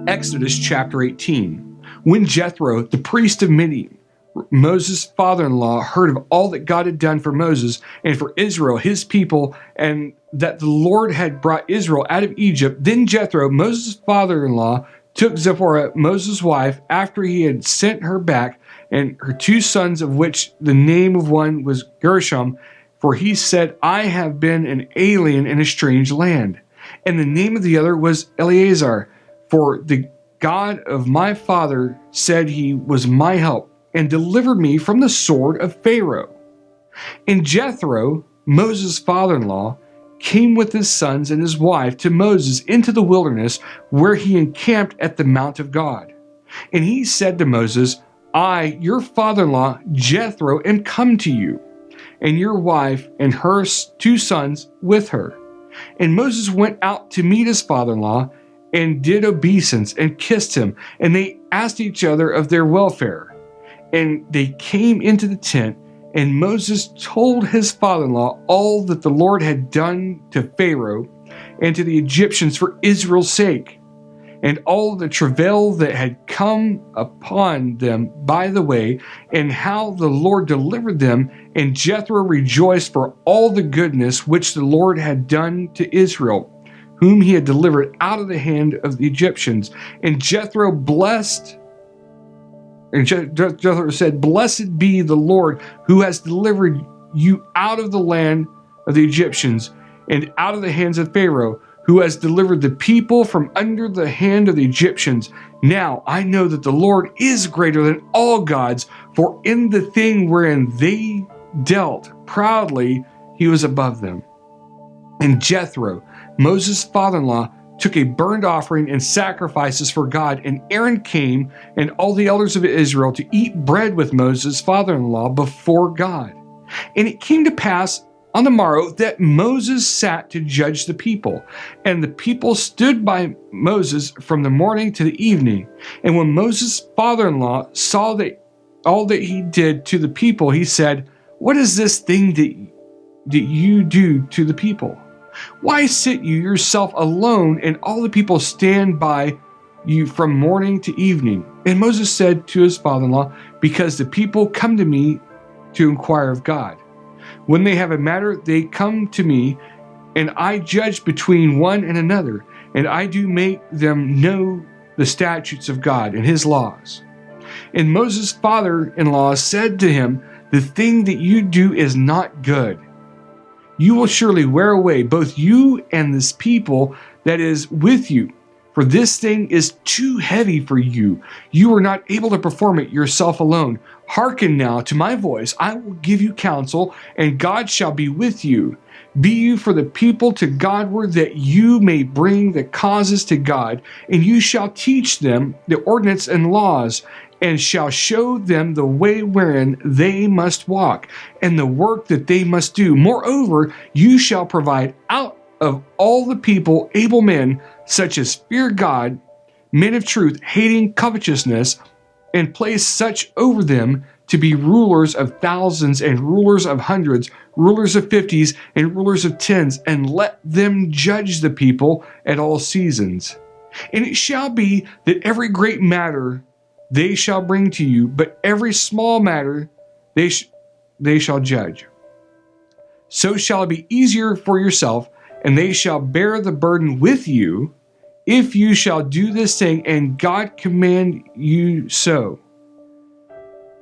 Exodus chapter 18. When Jethro, the priest of Midian, Moses' father-in-law, heard of all that God had done for Moses and for Israel, his people, and that the Lord had brought Israel out of Egypt, then Jethro, Moses' father-in-law, took Zipporah, Moses' wife, after he had sent her back, and her two sons, of which the name of one was Gershom, for he said, I have been an alien in a strange land. And the name of the other was Eleazar, for the God of my father said he was my help, and delivered me from the sword of Pharaoh. And Jethro, Moses' father-in-law, came with his sons and his wife to Moses into the wilderness, where he encamped at the mount of God. And he said to Moses, I, your father-in-law, Jethro, am come to you, and your wife and her two sons with her. And Moses went out to meet his father-in-law, and did obeisance, and kissed him, and they asked each other of their welfare. And they came into the tent, and Moses told his father-in-law all that the Lord had done to Pharaoh and to the Egyptians for Israel's sake, and all the travail that had come upon them by the way, and how the Lord delivered them. And Jethro rejoiced for all the goodness which the Lord had done to Israel, whom he had delivered out of the hand of the Egyptians. And Jethro said, Blessed be the Lord, who has delivered you out of the land of the Egyptians, and out of the hands of Pharaoh, who has delivered the people from under the hand of the Egyptians. Now I know that the Lord is greater than all gods, for in the thing wherein they dealt proudly, he was above them. And Jethro, Moses' father-in-law, took a burnt offering and sacrifices for God, and Aaron came and all the elders of Israel to eat bread with Moses' father-in-law before God. And it came to pass on the morrow that Moses sat to judge the people, and the people stood by Moses from the morning to the evening. And when Moses' father-in-law saw that all that he did to the people, he said, What is this thing that you do to the people? Why sit you yourself alone, and all the people stand by you from morning to evening? And Moses said to his father-in-law, Because the people come to me to inquire of God. When they have a matter, they come to me, and I judge between one and another, and I do make them know the statutes of God and his laws. And Moses' father-in-law said to him, The thing that you do is not good. You will surely wear away both you and this people that is with you, for this thing is too heavy for you. You are not able to perform it yourself alone. Hearken now to my voice. I will give you counsel, and God shall be with you. Be you for the people to Godward, that you may bring the causes to God, and you shall teach them the ordinance and laws, and shall show them the way wherein they must walk, and the work that they must do. Moreover, you shall provide out of all the people able men, such as fear God, men of truth, hating covetousness, and place such over them to be rulers of thousands and rulers of hundreds, rulers of fifties and rulers of tens, and let them judge the people at all seasons. And it shall be that every great matter they shall bring to you, but every small matter they shall judge. So shall it be easier for yourself, and they shall bear the burden with you, if you shall do this thing, and God command you so.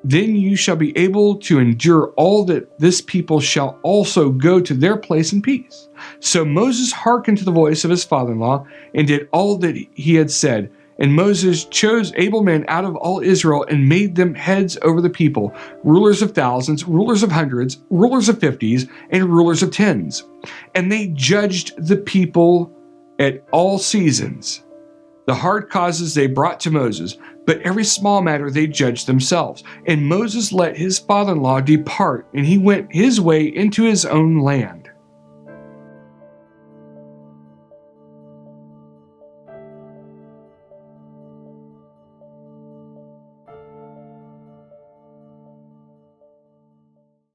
Then you shall be able to endure all that this people shall also go to their place in peace. So Moses hearkened to the voice of his father-in-law, and did all that he had said. And Moses chose able men out of all Israel, and made them heads over the people, rulers of thousands, rulers of hundreds, rulers of fifties, and rulers of tens. And they judged the people at all seasons. The hard causes they brought to Moses, but every small matter they judged themselves. And Moses let his father-in-law depart, and he went his way into his own land.